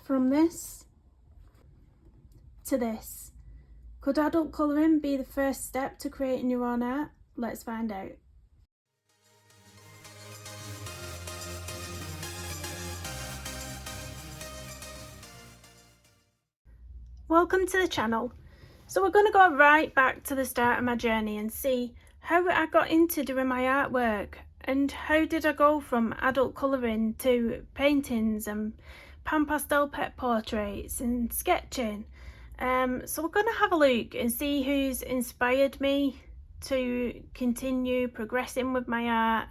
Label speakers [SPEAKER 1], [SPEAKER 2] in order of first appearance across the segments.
[SPEAKER 1] from this to this. Could adult colouring be the first step to creating your own art? Let's find out. Welcome to the channel. So we're going to go right back to the start of my journey and see how I got into doing my artwork and how did I go from adult colouring to paintings and pan pastel pet portraits and sketching. So we're going to have a look and see who's inspired me to continue progressing with my art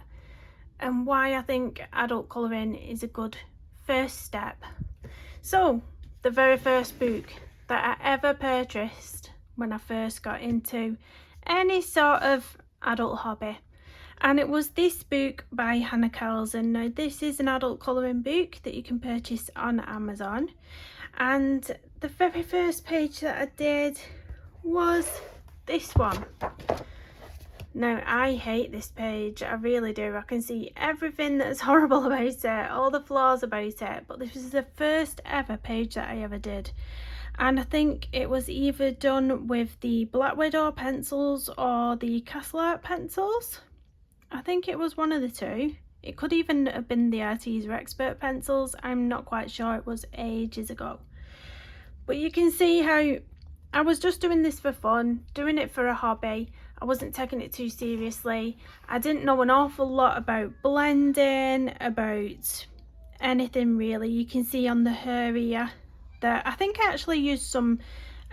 [SPEAKER 1] and why I think adult colouring is a good first step. So the very first book that I ever purchased when I first got into any sort of adult hobby, and it was this book by Hannah Carlson. Now this is an adult colouring book that you can purchase on Amazon, and the very first page that I did was this one. Now I hate this page, I really do. I can see everything that's horrible about it, all the flaws about it, but this was the first ever page that I ever did. And I think it was either done with the Black Widow pencils or the Castle Art pencils. I think it was one of the two. It could even have been the Artisan Expert pencils. I'm not quite sure, it was ages ago. But you can see how I was just doing this for fun, doing it for a hobby. I wasn't taking it too seriously. I didn't know an awful lot about blending, about anything really. You can see on the hair here that I think I actually used some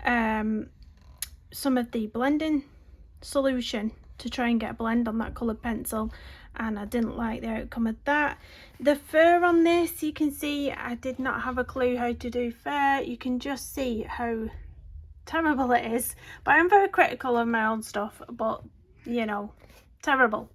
[SPEAKER 1] of the blending solution to try and get a blend on that coloured pencil, and I didn't like the outcome of that. The fur on this, you can see I did not have a clue how to do fur. You can just see how terrible it is, but I'm very critical of my own stuff, but you know, terrible.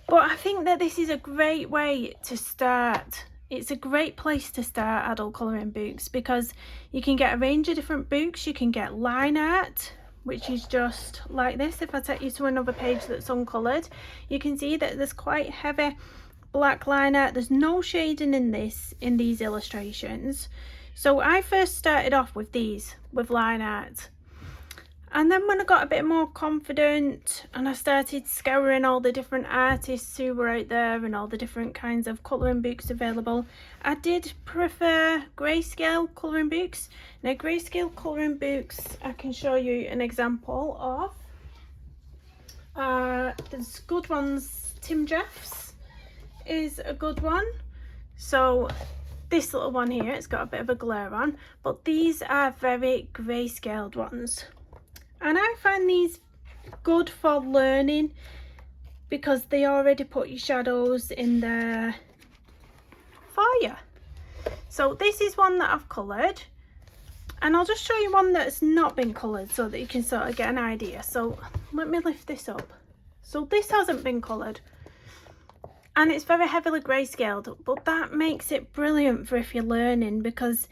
[SPEAKER 1] But I think that this is a great way to start. It's a great place to start adult colouring books because you can get a range of different books. You can get line art, which is just like this. If I take you to another page that's uncoloured, you can see that there's quite heavy black line art. There's no shading in these illustrations. So I first started off with these, with line art. And then when I got a bit more confident and I started scouring all the different artists who were out there and all the different kinds of colouring books available, I did prefer grayscale colouring books. Now grayscale colouring books, I can show you an example of. There's good ones. Tim Jeffs is a good one. So this little one here, it's got a bit of a glare on, but these are very grayscaled ones. And I find these good for learning because they already put your shadows in there for you. So this is one that I've coloured, and I'll just show you one that's not been coloured so that you can sort of get an idea. So let me lift this up. So this hasn't been coloured and it's very heavily grayscaled, but that makes it brilliant for if you're learning because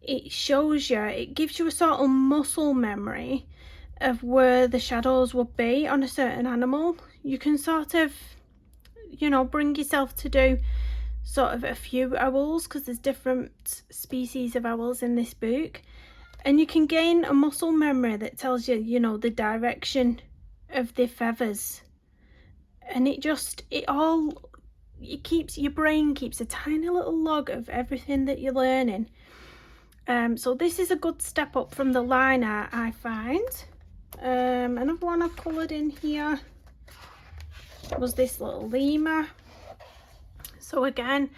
[SPEAKER 1] it shows you, it gives you a sort of muscle memory of where the shadows would be on a certain animal. You can sort of, you know, bring yourself to do sort of a few owls because there's different species of owls in this book, and you can gain a muscle memory that tells you, you know, the direction of the feathers, and it keeps your brain keeps a tiny little log of everything that you're learning. So this is a good step up from the line art, I find. Another one I've coloured in here was this little lemur. So again,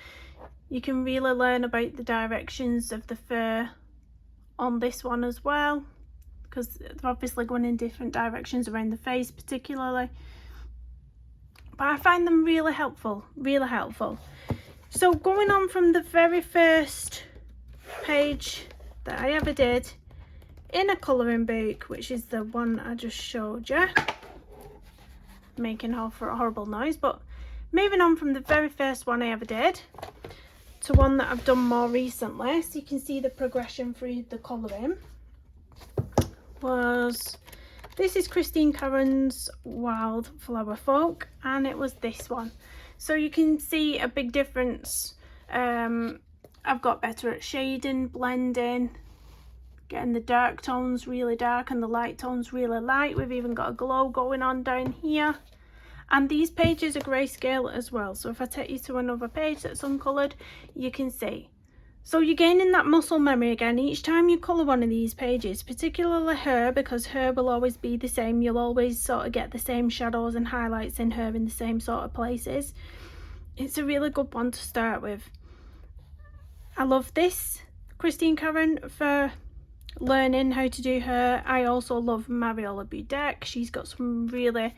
[SPEAKER 1] you can really learn about the directions of the fur on this one as well, because they're obviously going in different directions around the face particularly. But I find them really helpful, really helpful. So going on from the very first page that I ever did in a colouring book, which is the one I just showed you, making a horrible noise, but moving on from the very first one I ever did to one that I've done more recently, so you can see the progression through the colouring, was this is Christine Caron's Wildflower Folk, and it was this one. So you can see a big difference I've got better at shading, blending, getting the dark tones really dark and the light tones really light. We've even got a glow going on down here. And these pages are grayscale as well, so if I take you to another page that's uncoloured, you can see. So you're gaining that muscle memory again each time you colour one of these pages, particularly her, because her will always be the same. You'll always sort of get the same shadows and highlights in her in the same sort of places. It's a really good one to start with. I love this Christine Karen for learning how to do her. I also love Mariola Budek. She's got some really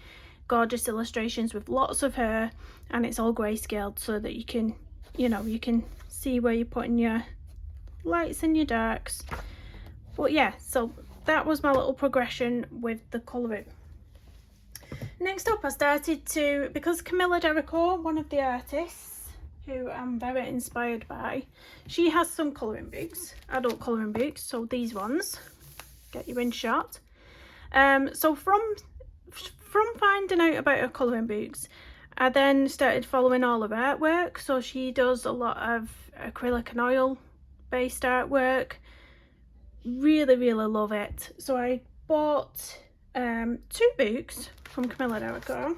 [SPEAKER 1] gorgeous illustrations with lots of her, and it's all grayscaled so that you can, you know, you can see where you're putting your lights and your darks. But yeah, so that was my little progression with the colouring. Next up, I started to, because Camilla Dericourt, one of the artists who I'm very inspired by, she has some colouring books, adult colouring books, so these ones get you in shot. So from finding out about her colouring books, I then started following all of her artwork. So she does a lot of acrylic and oil based artwork. Really love it. So I bought 2 books from Camilla Dericourt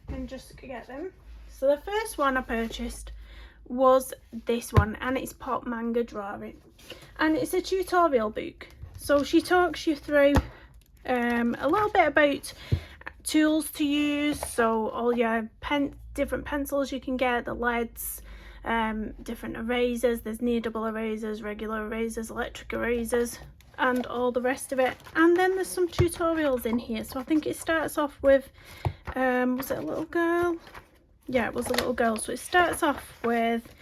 [SPEAKER 1] and just get them. So the first one I purchased was this one, and it's Pop Manga Drawing, and it's a tutorial book. So she talks you through a little bit about tools to use, so all your different pencils you can get, the leads, different erasers, there's kneadable erasers, regular erasers, electric erasers, and all the rest of it. And then there's some tutorials in here. So I think it starts off with was it a little girl? Yeah, it was a little girl. So it starts off with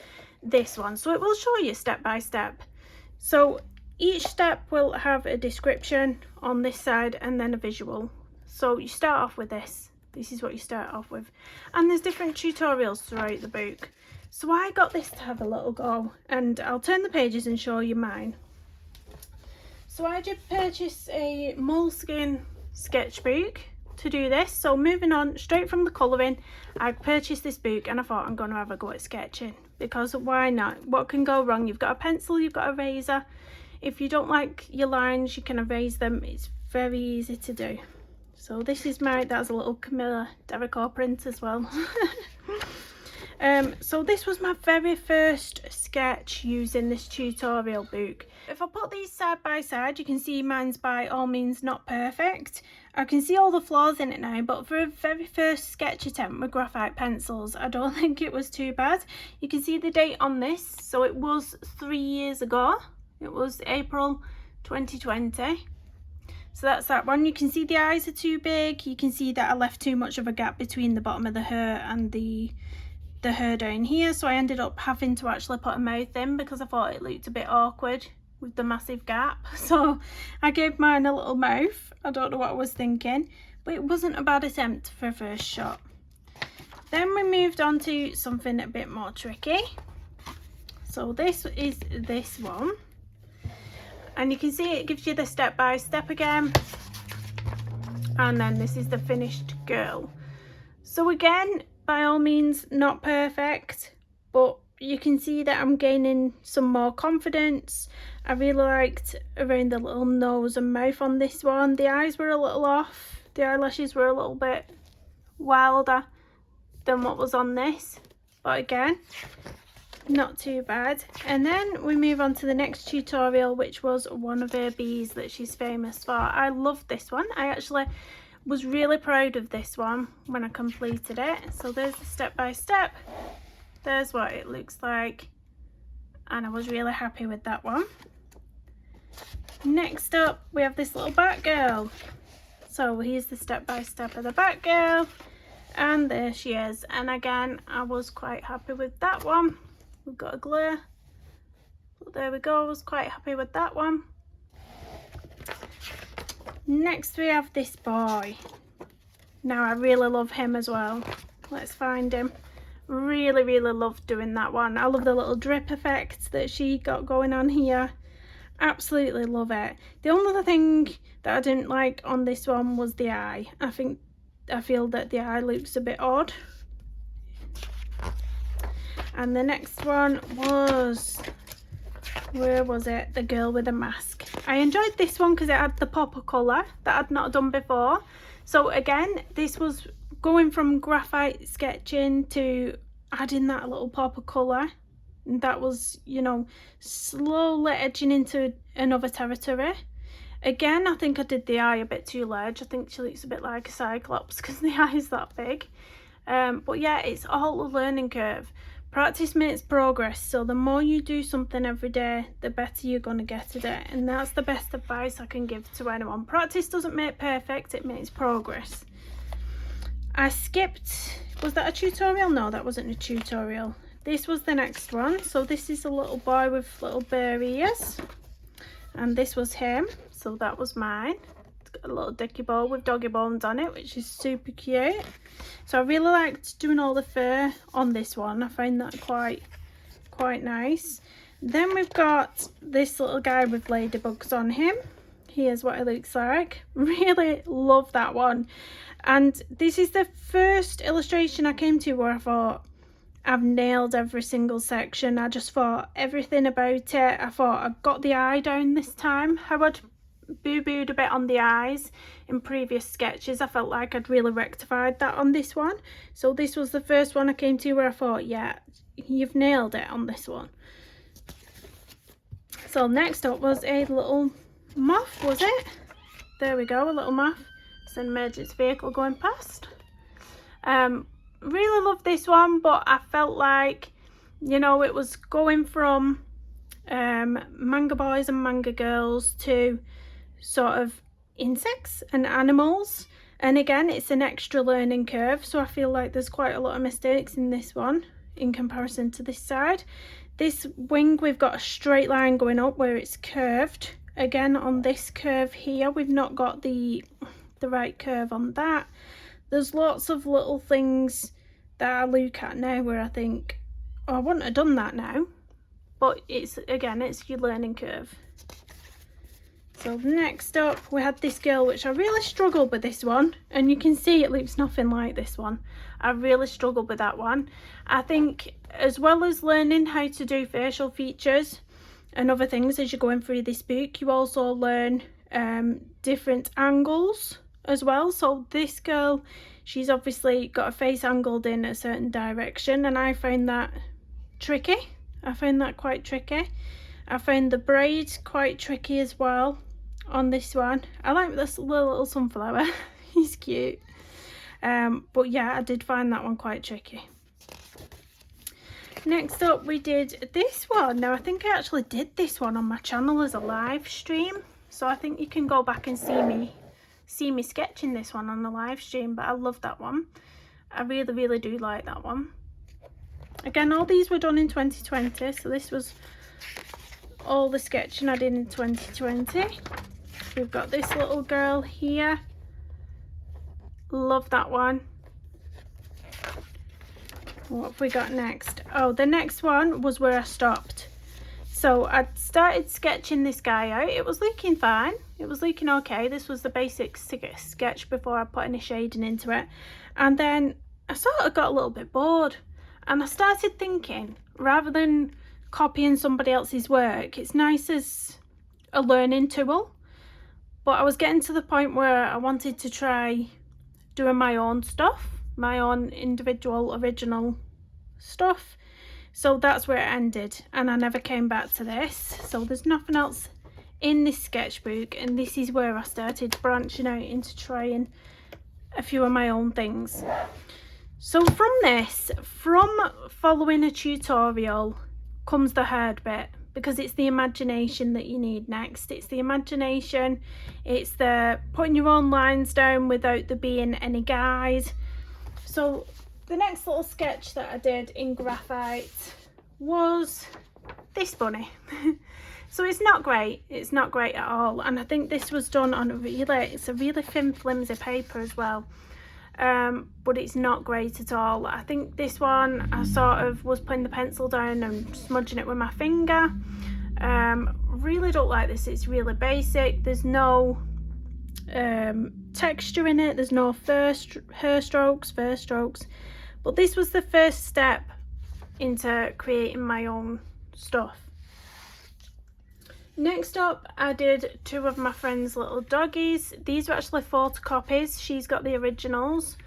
[SPEAKER 1] this one, so it will show you step by step. So each step will have a description on this side and then a visual. So you start off with this is what you start off with, and there's different tutorials throughout the book. So I got this to have a little go, and I'll turn the pages and show you mine. So I did purchase a moleskin sketchbook to do this. So moving on straight from the colouring, I purchased this book and I thought I'm going to have a go at sketching, because why not? What can go wrong? You've got a pencil, you've got a razor. If you don't like your lines, you can erase them. It's very easy to do. So this is that's a little Camilla Dericourt print as well. So this was my very first sketch using this tutorial book. If I put these side by side, you can see mine's by all means not perfect. I can see all the flaws in it now, but for a very first sketch attempt with graphite pencils, I don't think it was too bad. You can see the date on this, so it was 3 years ago. It was April 2020. So that's that one. You can see the eyes are too big. You can see that I left too much of a gap between the bottom of the hair and the hair down here, so I ended up having to actually put a mouth in because I thought it looked a bit awkward with the massive gap. So I gave mine a little mouth. I don't know what I was thinking, but it wasn't a bad attempt for a first shot. Then we moved on to something a bit more tricky. So this is this one, and you can see it gives you the step by step again, and then this is the finished girl. So again, by all means not perfect, but you can see that I'm gaining some more confidence. I really liked around the little nose and mouth on this one. The eyes were a little off, the eyelashes were a little bit wilder than what was on this, but again, not too bad. And then we move on to the next tutorial, which was one of her bees that she's famous for. I love this one. I actually was really proud of this one when I completed it. So there's the step by step, there's what it looks like, and I was really happy with that one. Next up we have this little Batgirl. So here's the step by step of the Batgirl, and there she is, and again I was quite happy with that one. We've got a glare, but there we go, I was quite happy with that one. Next we have this boy. Now I really love him as well. Let's find him. Really loved doing that one. I love the little drip effect that she got going on here. Absolutely love it. The only other thing that I didn't like on this one was the eye. I feel that the eye looks a bit odd. And the next one was, where was it? The girl with a mask. I enjoyed this one because it had the pop of colour that I'd not done before. So again, this was going from graphite sketching to adding that little pop of colour. And that was, you know, slowly edging into another territory. Again, I think I did the eye a bit too large. I think she looks a bit like a cyclops because the eye is that big. But yeah, it's all a learning curve. Practice makes progress, so the more you do something every day, the better you're going to get at it. And that's the best advice I can give to anyone. Practice doesn't make perfect, it makes progress. I skipped, was that a tutorial? No, that wasn't a tutorial. This was the next one. So this is a little boy with little bear ears. And this was him, so that was mine. It's got a little dicky ball with doggy bones on it, which is super cute. So I really liked doing all the fur on this one. I find that quite nice. Then we've got this little guy with ladybugs on him. Here's what it looks like. Really love that one. And this is the first illustration I came to where I thought, I've nailed every single section. I just thought everything about it. I thought I got the eye down this time. How I'd boo-booed a bit on the eyes in previous sketches, I felt like I'd really rectified that on this one. So this was the first one I came to where I thought, yeah, you've nailed it on this one. So next up was a little moth, was it? There we go, a little moth. It's an emergency vehicle going past. Really love this one, but I felt like, you know, it was going from manga boys and manga girls to sort of insects and animals. And again, it's an extra learning curve, so I feel like there's quite a lot of mistakes in this one in comparison to this side. This wing, we've got a straight line going up where it's curved. Again, on this curve here, we've not got the right curve on that. There's lots of little things that I look at now where I think, oh, I wouldn't have done that now. But it's, again, it's your learning curve. So next up, we had this girl, which I really struggled with this one. And you can see it looks nothing like this one. I really struggled with that one. I think as well as learning how to do facial features and other things as you're going through this book, you also learn different angles as well. So this girl, she's obviously got her face angled in a certain direction, and I found that tricky. I found that quite tricky. I found the braid quite tricky as well on this one. I like this little sunflower. He's cute. But yeah, I did find that one quite tricky. Next up, we did this one. Now I think I actually did this one on my channel as a live stream, so I think you can go back and see me sketching this one on the live stream. But I love that one. I really do like that one. Again, all these were done in 2020, so this was all the sketching I did in 2020. We've got this little girl here. Love that one. What have we got next? Oh, the next one was where I stopped. So I started sketching this guy out. It was looking fine. It was looking okay. This was the basic sketch before I put any shading into it. And then I sort of got a little bit bored. And I started thinking, rather than copying somebody else's work, it's nice as a learning tool. But I was getting to the point where I wanted to try doing my own stuff, my own individual original stuff. So that's where it ended, and I never came back to this. So there's nothing else in this sketchbook, and this is where I started branching out into trying a few of my own things. So from following a tutorial comes the hard bit, because it's the imagination that you need next. It's the imagination, it's the putting your own lines down without there being any guide. So the next little sketch that I did in graphite was this bunny. So it's not great at all, and I think this was done on it's a really thin flimsy paper as well. But it's not great at all. I think this one I sort of was putting the pencil down and smudging it with my finger. Really don't like this. It's really basic. There's no texture in it. There's no fur strokes. But this was the first step into creating my own stuff. Next up, I did two of my friend's little doggies. These were actually photocopies. She's got the originals,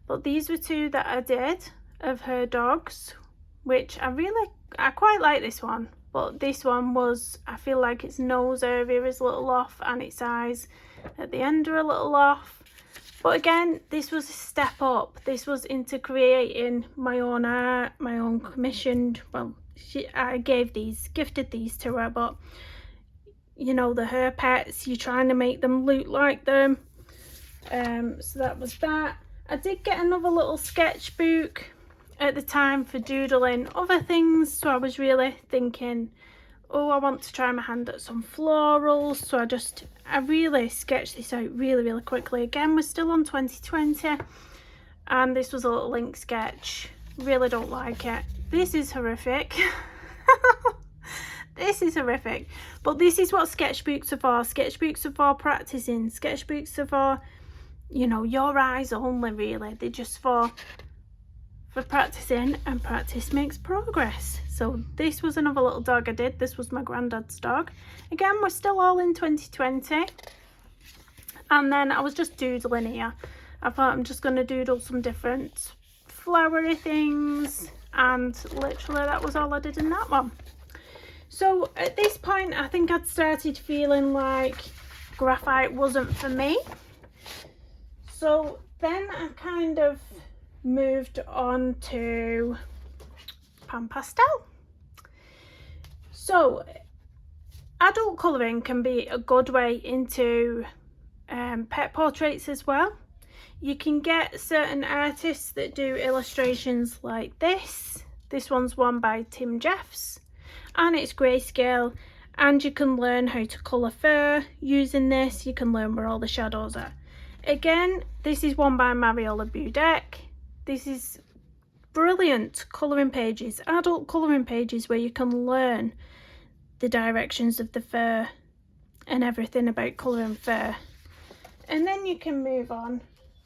[SPEAKER 1] but these were two that I did of her dogs, which I quite like this one, but this one was, I feel like its nose area is a little off and its eyes at the end are a little off. But again, this was a step up. This was into creating my own art, my own commissioned, well, I gifted these to her, but you know, they're her pets, you're trying to make them look like them. So that was that. I did get another little sketchbook at the time for doodling other things, so I was really thinking, oh, I want to try my hand at some florals, so I really sketched this out really quickly. Again, we're still on 2020, and this was a little ink sketch. Really don't like it. This is horrific. This is horrific, but this is what sketchbooks are for. Sketchbooks are for practicing. Sketchbooks are for, you know, your eyes only, really. They're just for practicing, and practice makes progress. So this was another little dog I did. This was my granddad's dog. Again, we're still all in 2020. And then I was just doodling here. I thought I'm just going to doodle some different flowery things, and literally that was all I did in that one. So at this point, I think I'd started feeling like graphite wasn't for me. So then I kind of moved on to pan pastel. So adult colouring can be a good way into pet portraits as well. You can get certain artists that do illustrations like this. This one's one by Tim Jeffs, and it's grayscale, and you can learn how to colour fur using this. You can learn where all the shadows are. Again, this is one by Mariola Budek. This is brilliant colouring pages, adult colouring pages, where you can learn the directions of the fur and everything about colouring fur. And then you can move on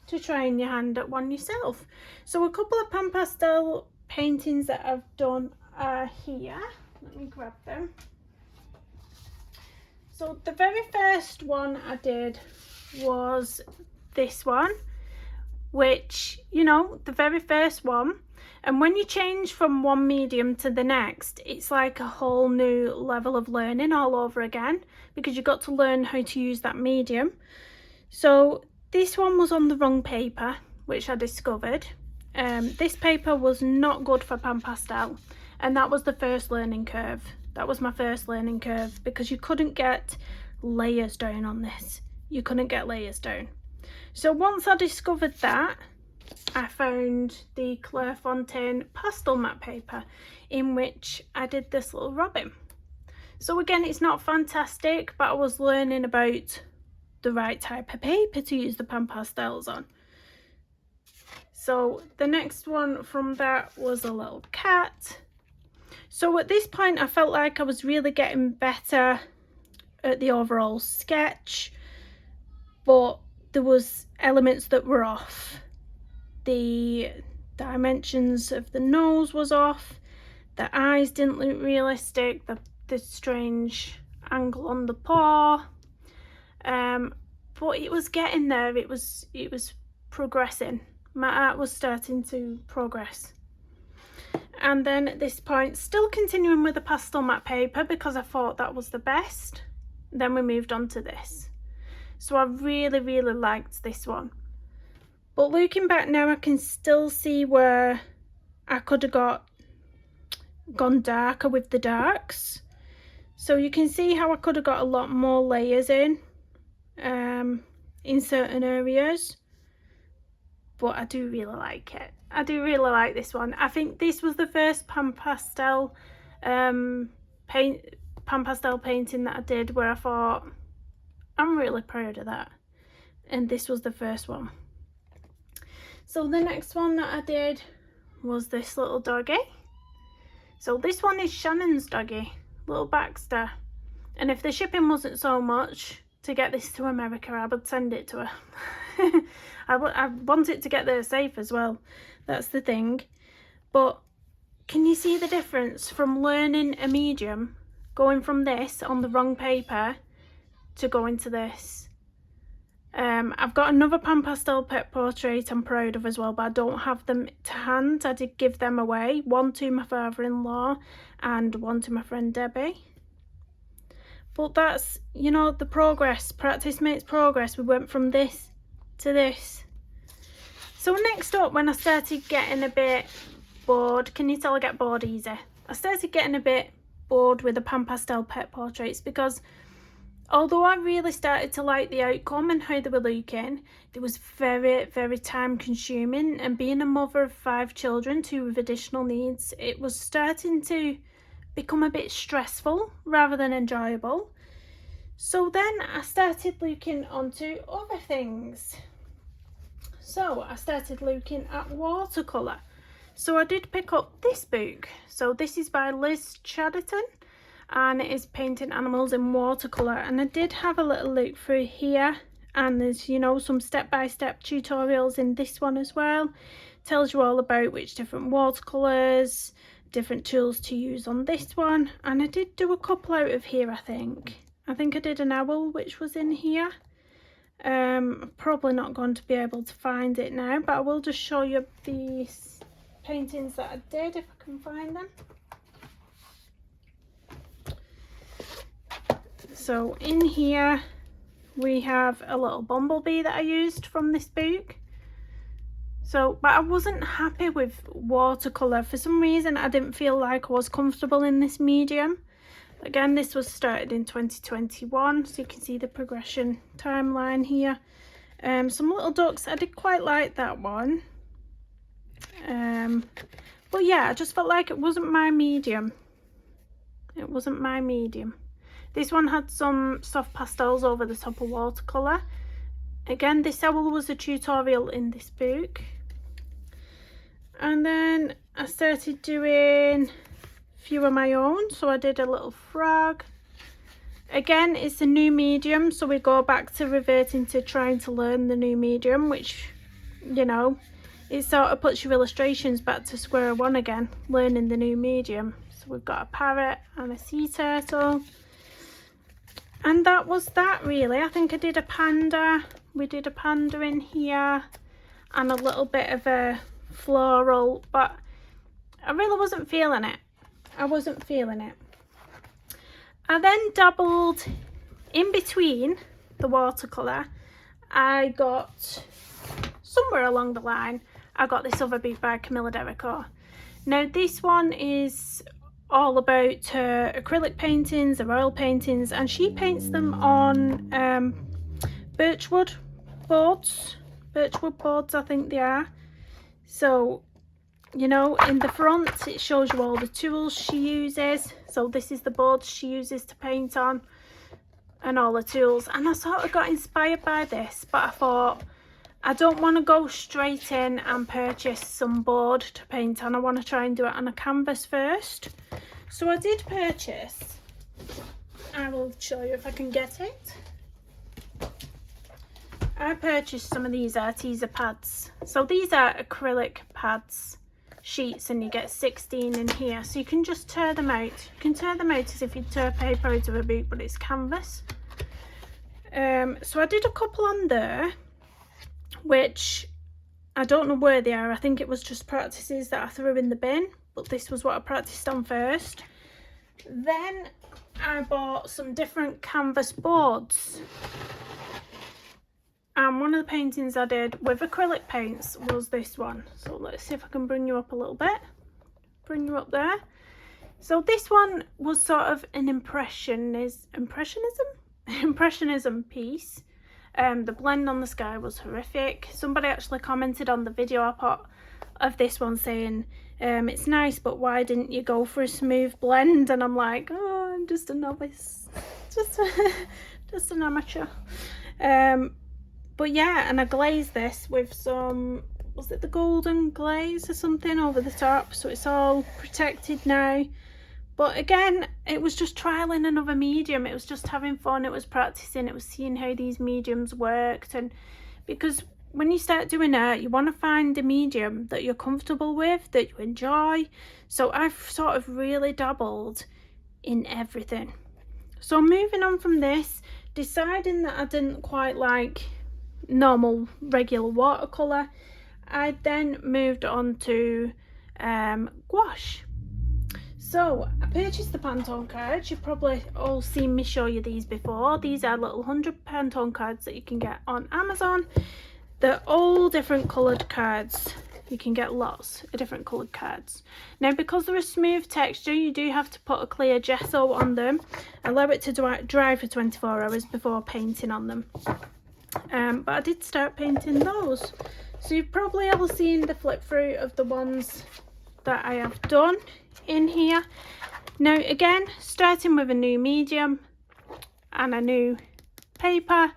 [SPEAKER 1] to trying your hand at one yourself. So a couple of pan pastel paintings that I've done are here. Let me grab them. So the very first one I did was this one, which, you know, the very first one. And when you change from one medium to the next, it's like a whole new level of learning all over again, because you've got to learn how to use that medium. So this one was on the wrong paper, which I discovered. This paper was not good for pan pastel, and that was the first learning curve. That was my first learning curve, because you couldn't get layers down on this. You couldn't get layers down. So once I discovered that, I found the Clairefontaine pastel matte paper, in which I did this little robin. So again, it's not fantastic, but I was learning about the right type of paper to use the pan pastels on. So the next one from that was a little cat. So at this point, I felt like I was really getting better at the overall sketch, but there was elements that were off. The dimensions of the nose was off, the eyes didn't look realistic, the strange angle on the paw, but it was getting there. It was progressing. My art was starting to progress. And then at this point, still continuing with the pastel matte paper, because I thought that was the best. Then we moved on to this. So I really liked this one. But looking back now, I can still see where I could have gone darker with the darks. So you can see how I could have got a lot more layers in certain areas. But I do really like it. I do really like this one. I think this was the first pan pastel painting that I did where I thought, I'm really proud of that. And this was the first one. So the next one that I did was this little doggy. So this one is Shannon's doggy, little Baxter. And if the shipping wasn't so much to get this to America, I would send it to her. I want it to get there safe as well. That's the thing. But can you see the difference from learning a medium, going from this on the wrong paper to going to this? I've got another pan pastel pet portrait I'm proud of as well, but I don't have them to hand. I did give them away, one to my father-in-law and one to my friend Debbie. But that's, you know, the progress. Practice makes progress. We went from this to this. So next up, when I started getting a bit bored, can you tell I get bored easy? I started getting a bit bored with the pan pastel pet portraits, because although I really started to like the outcome and how they were looking, it was very, very time consuming, and being a mother of 5 children, 2 with additional needs, it was starting to become a bit stressful rather than enjoyable. So then I started looking onto other things. So I started looking at watercolour. So I did pick up this book. So this is by Liz Chatterton, and it is Painting Animals in Watercolour. And I did have a little look through here, and there's, you know, some step-by-step tutorials in this one as well. Tells you all about which different watercolours, different tools to use on this one. And I did do a couple out of here, I think I did an owl which was in here. I'm probably not going to be able to find it now, but I will just show you these paintings that I did if I can find them. So in here we have a little bumblebee that I used from this book. So, but I wasn't happy with watercolour. For some reason I didn't feel like I was comfortable in this medium. Again, this was started in 2021, so you can see the progression timeline here. Some little ducks, I did quite like that one. But yeah, I just felt like it wasn't my medium. It wasn't my medium. This one had some soft pastels over the top of watercolour. Again, this owl was a tutorial in this book. And then I started doing a few of my own. So I did a little frog. Again, it's a new medium, so we go back to reverting to trying to learn the new medium, which, you know, it sort of puts your illustrations back to square one again, learning the new medium. So we've got a parrot and a sea turtle. And that was that really. I think I did a panda. We did a panda in here and a little bit of a floral, but I really wasn't feeling it. I wasn't feeling it. I then dabbled in between the watercolour. I got, somewhere along the line, I got this other book by Camilla Derico. Now this one is all about her acrylic paintings, her oil paintings, and she paints them on birchwood boards. Birchwood boards, I think they are. So, you know, in the front it shows you all the tools she uses. So this is the board she uses to paint on and all the tools. And I sort of got inspired by this, but I thought I don't want to go straight in and purchase some board to paint on. I want to try and do it on a canvas first. So I did purchase, I will show you if I can get it. I purchased some of these Arteza pads. So these are acrylic pads sheets, and you get 16 in here, so you can just tear them out. You can tear them out as if you tear paper out of a book, but it's canvas. So I did a couple on there, which I don't know where they are. I think it was just practices that I threw in the bin, but this was what I practiced on first. Then I bought some different canvas boards, and one of the paintings I did with acrylic paints was this one. So let's see if I can bring you up a little bit. Bring you up there. So this one was sort of an impressionism piece. The blend on the sky was horrific. Somebody actually commented on the video I put of this one saying, it's nice, but why didn't you go for a smooth blend? And I'm like, oh, I'm just a novice. Just an amateur. But yeah, and I glazed this with some, was it the golden glaze or something over the top, so it's all protected now. But again, it was just trialing another medium. It was just having fun, it was practicing, it was seeing how these mediums worked. And because when you start doing art, you want to find a medium that you're comfortable with, that you enjoy. So I've sort of really dabbled in everything. So moving on from this, deciding that I didn't quite like normal regular watercolour, I then moved on to gouache. So I purchased the Pantone cards. You've probably all seen me show you these before. These are little 100 Pantone cards that you can get on Amazon. They're all different coloured cards. You can get lots of different coloured cards. Now, because they're a smooth texture, you do have to put a clear gesso on them, allow it to dry for 24 hours before painting on them. But I did start painting those. So you've probably all seen the flip through of the ones that I have done in here. Now again, starting with a new medium and a new paper.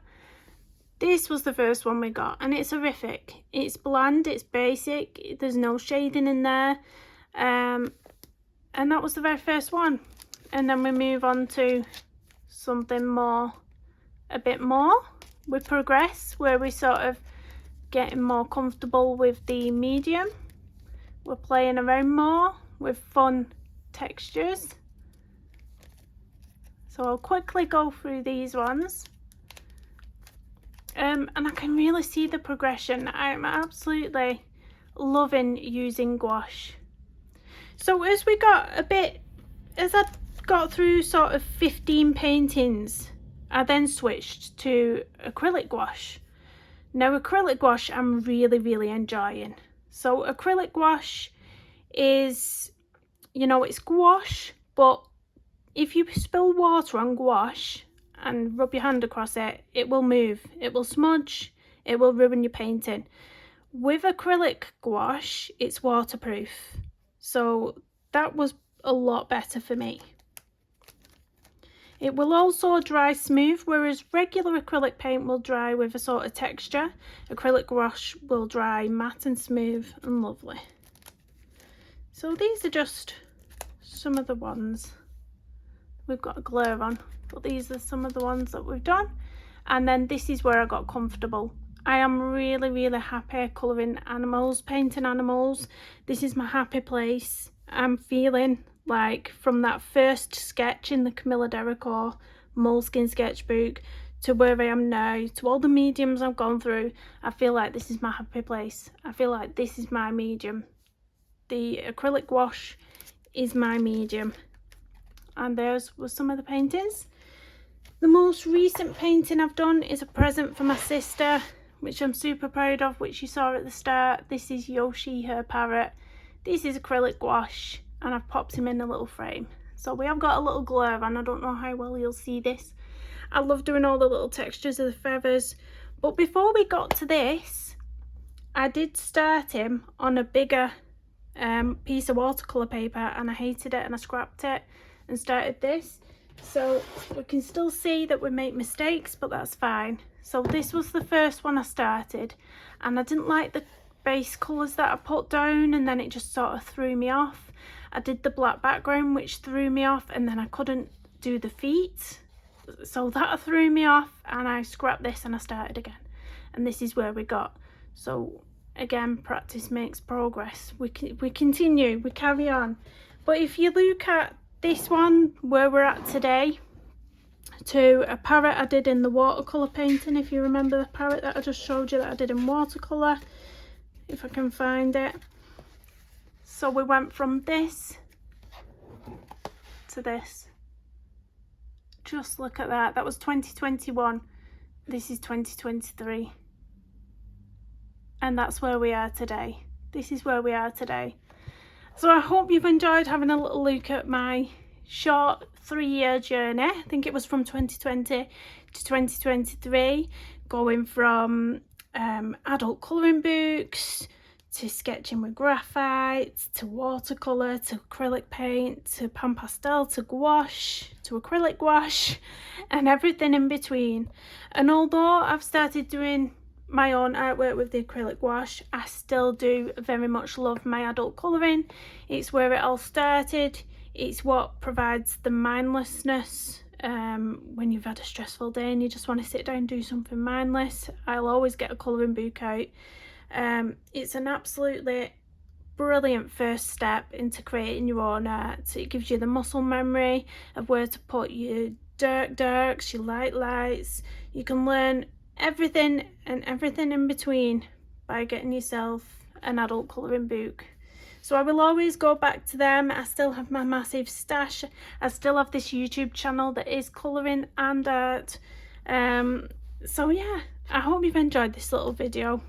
[SPEAKER 1] This was the first one we got, and it's horrific. It's bland, it's basic, there's no shading in there, and that was the very first one. And then we move on to something more, a bit more. We progress where we sort of getting more comfortable with the medium. We're playing around more with fun textures. So I'll quickly go through these ones. And I can really see the progression. I'm absolutely loving using gouache. So as I got through sort of 15 paintings, I then switched to acrylic gouache. Now acrylic gouache I'm really enjoying. So acrylic gouache is, you know, it's gouache, but if you spill water on gouache and rub your hand across it, it will move, it will smudge, it will ruin your painting. With acrylic gouache, it's waterproof, so that was a lot better for me. It will also dry smooth, whereas regular acrylic paint will dry with a sort of texture. Acrylic gouache will dry matte and smooth and lovely. So these are just some of the ones. We've got a glare on, but these are some of the ones that we've done. And then this is where I got comfortable. I am really happy colouring animals, painting animals. This is my happy place. I'm feeling like from that first sketch in the Camilla Dericourt Moleskine sketchbook to where I am now, to all the mediums I've gone through, I feel like this is my happy place. I feel like this is my medium. The acrylic gouache is my medium. And there's was some of the paintings. The most recent painting I've done is a present for my sister, which I'm super proud of, which you saw at the start. This is Yoshi, her parrot. This is acrylic gouache, and I've popped him in a little frame. So we have got a little glare, and I don't know how well you'll see this. I love doing all the little textures of the feathers. But before we got to this, I did start him on a bigger piece of watercolour paper, and I hated it and I scrapped it and started this. So we can still see that we make mistakes, but that's fine. So this was the first one I started, and I didn't like the base colours that I put down, and then it just sort of threw me off. I did the black background, which threw me off, and then I couldn't do the feet, so that threw me off, and I scrapped this and I started again, and this is where we got. So again, practice makes progress. We continue, we carry on. But if you look at this one, where we're at today, to a parrot I did in the watercolour painting, if you remember the parrot that I just showed you that I did in watercolour, if I can find it. So we went from this to this. Just look at that. That was 2021. This is 2023. And that's where we are today. This is where we are today. So I hope you've enjoyed having a little look at my short 3-year journey. I think it was from 2020 to 2023, going from adult colouring books to sketching with graphite, to watercolour, to acrylic paint, to pan pastel, to gouache, to acrylic gouache, and everything in between. And although I've started doing my own artwork with the acrylic gouache, I still do very much love my adult colouring. It's where it all started. It's what provides the mindlessness when you've had a stressful day and you just want to sit down and do something mindless, I'll always get a colouring book out. It's an absolutely brilliant first step into creating your own art. It gives you the muscle memory of where to put your darks, your lights. You can learn everything and everything in between by getting yourself an adult colouring book. So I will always go back to them. I still have my massive stash. I still have this YouTube channel that is colouring and art. So yeah, I hope you've enjoyed this little video.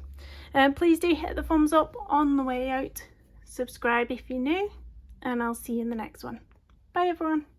[SPEAKER 1] Please do hit the thumbs up on the way out. Subscribe if you're new, and I'll see you in the next one. Bye everyone.